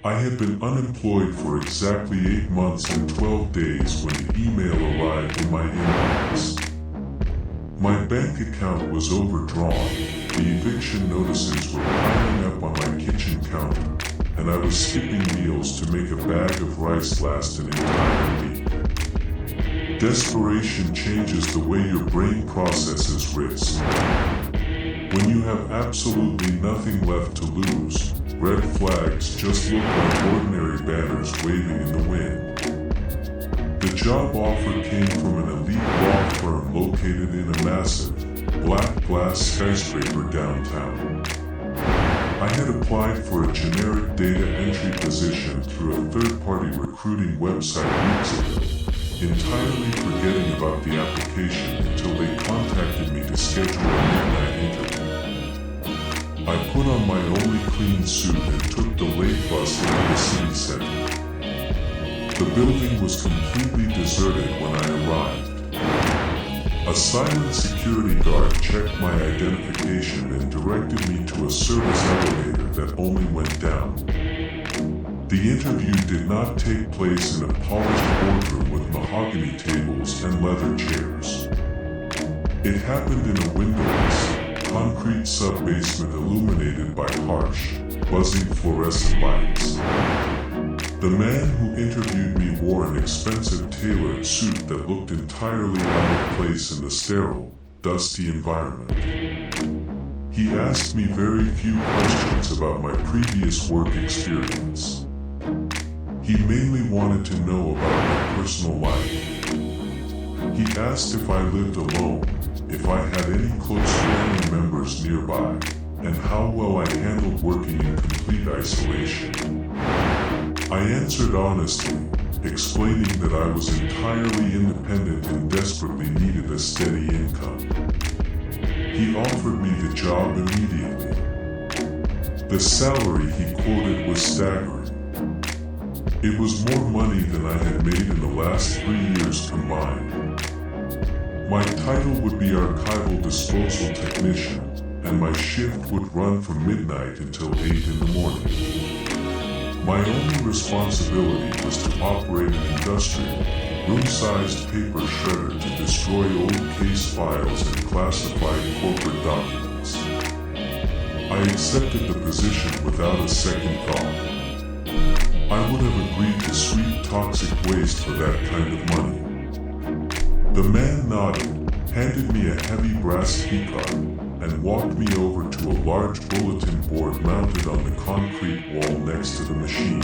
I had been unemployed for exactly 8 months and 12 days when the email arrived in my inbox. My bank account was overdrawn, the eviction notices were piling up on my kitchen counter, and I was skipping meals to make a bag of rice last an entire week. Desperation changes the way your brain processes risk. When you have absolutely nothing left to lose, red flags just look like ordinary banners waving in the wind. The job offer came from an elite law firm located in a massive, black glass skyscraper downtown. I had applied for a generic data entry position through a third-party recruiting website weeks ago, entirely forgetting about the application until they contacted me to schedule a midnight interview. I put on my only clean suit and took the late bus into the city center. The building was completely deserted when I arrived. A silent security guard checked my identification and directed me to a service elevator that only went down. The interview did not take place in a polished boardroom with mahogany tables and leather chairs. It happened in a windowless, concrete sub-basement illuminated by harsh, buzzing fluorescent lights. The man who interviewed me wore an expensive tailored suit that looked entirely out of place in the sterile, dusty environment. He asked me very few questions about my previous work experience. He mainly wanted to know about my personal life. He asked if I lived alone, if I had any close family members nearby, and how well I handled working in complete isolation. I answered honestly, explaining that I was entirely independent and desperately needed a steady income. He offered me the job immediately. The salary he quoted was staggering. It was more money than I had made in the last 3 years combined. My title would be Archival Disposal Technician, and my shift would run from midnight until 8 in the morning. My only responsibility was to operate an industrial, room-sized paper shredder to destroy old case files and classified corporate documents. I accepted the position without a second thought. I would have agreed to sweep toxic waste for that kind of money. The man nodded, handed me a heavy brass keycard, and walked me over to a large bulletin board mounted on the concrete wall next to the machine.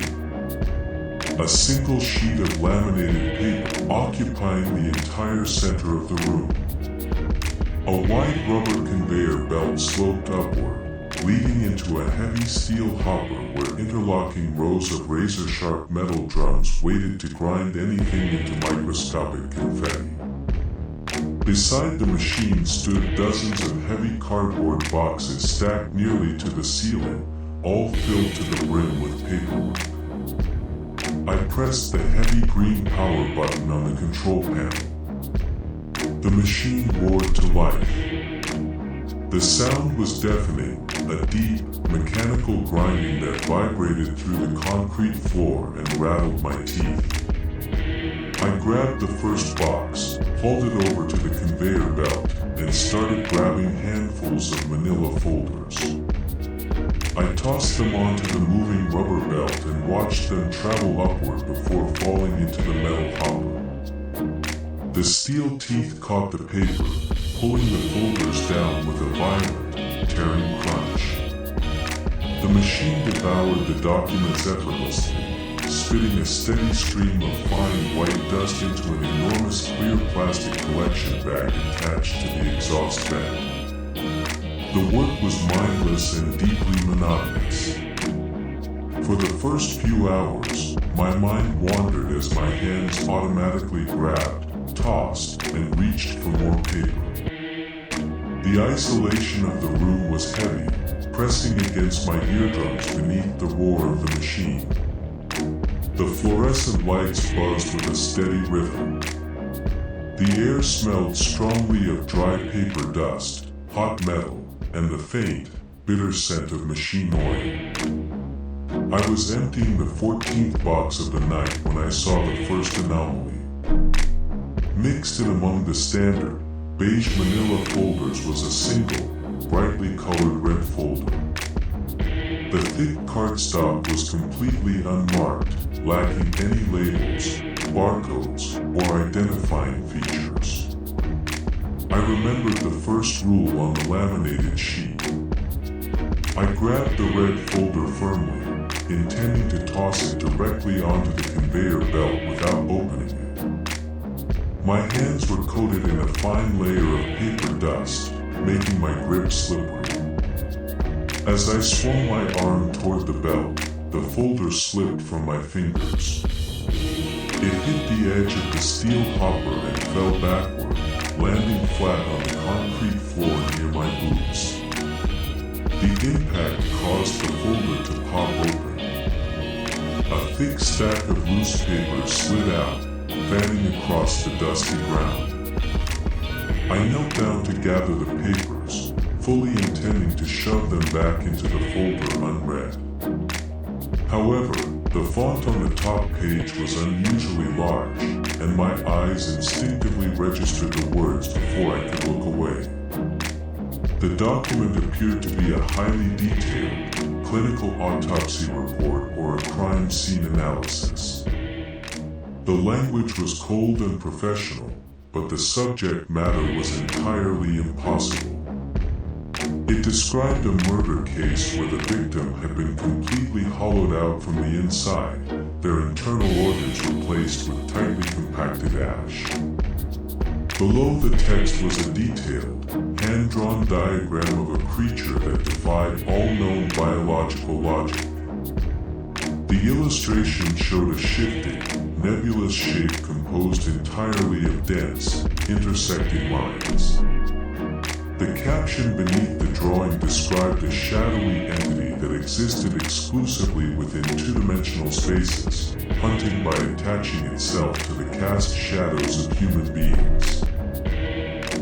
A single sheet of laminated paper occupying the entire center of the room. A wide rubber conveyor belt sloped upward, leading into a heavy steel hopper where interlocking rows of razor-sharp metal drums waited to grind anything into microscopic confetti. Beside the machine stood dozens of heavy cardboard boxes stacked nearly to the ceiling, all filled to the brim with paperwork. I pressed the heavy green power button on the control panel. The machine roared to life. The sound was deafening, a deep, mechanical grinding that vibrated through the concrete floor and rattled my teeth. I grabbed the first box, pulled it over to the conveyor belt, and started grabbing handfuls of manila folders. I tossed them onto the moving rubber belt and watched them travel upward before falling into the metal hopper. The steel teeth caught the paper, pulling the folders down with a violent, tearing crunch. The machine devoured the documents effortlessly, spitting a steady stream of fine white dust into an enormous clear plastic collection bag attached to the exhaust vent. The work was mindless and deeply monotonous. For the first few hours, my mind wandered as my hands automatically grabbed, tossed, and reached for more paper. The isolation of the room was heavy, pressing against my eardrums beneath the roar of the machine. The fluorescent lights buzzed with a steady rhythm. The air smelled strongly of dry paper dust, hot metal, and the faint, bitter scent of machine oil. I was emptying the 14th box of the night when I saw the first anomaly. Mixed in among the standard, beige manila folders was a single, brightly colored red folder. The thick cardstock was completely unmarked, lacking any labels, barcodes, or identifying features. I remembered the first rule on the laminated sheet. I grabbed the red folder firmly, intending to toss it directly onto the conveyor belt without opening it. My hands were coated in a fine layer of paper dust, making my grip slippery. As I swung my arm toward the belt, the folder slipped from my fingers. It hit the edge of the steel hopper and fell backward, landing flat on the concrete floor near my boots. The impact caused the folder to pop open. A thick stack of loose paper slid out, fanning across the dusty ground. I knelt down to gather the papers, fully intending to shove them back into the folder unread. However, the font on the top page was unusually large, and my eyes instinctively registered the words before I could look away. The document appeared to be a highly detailed, clinical autopsy report or a crime scene analysis. The language was cold and professional, but the subject matter was entirely impossible. It described a murder case where the victim had been completely hollowed out from the inside, their internal organs replaced with tightly compacted ash. Below the text was a detailed, hand-drawn diagram of a creature that defied all known biological logic. The illustration showed a shifting, nebulous shape composed entirely of dense, intersecting lines. The caption beneath the drawing described a shadowy entity that existed exclusively within two-dimensional spaces, hunting by attaching itself to the cast shadows of human beings.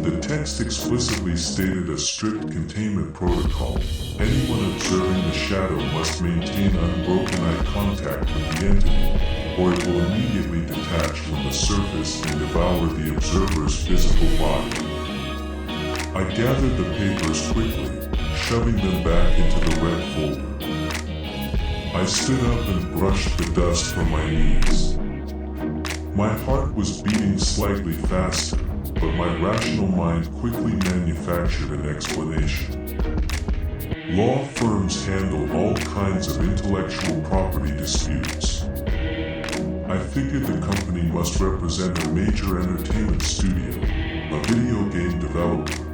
The text explicitly stated a strict containment protocol. Anyone observing the shadow must maintain unbroken eye contact with the entity, or it will immediately detach from the surface and devour the observer's physical body. I gathered the papers quickly, shoving them back into the red folder. I stood up and brushed the dust from my knees. My heart was beating slightly faster, but my rational mind quickly manufactured an explanation. Law firms handle all kinds of intellectual property disputes. I figured the company must represent a major entertainment studio, a video game developer,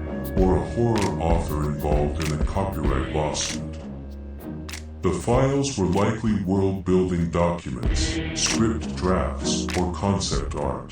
or a horror author involved in a copyright lawsuit. The files were likely world-building documents, script drafts, or concept art.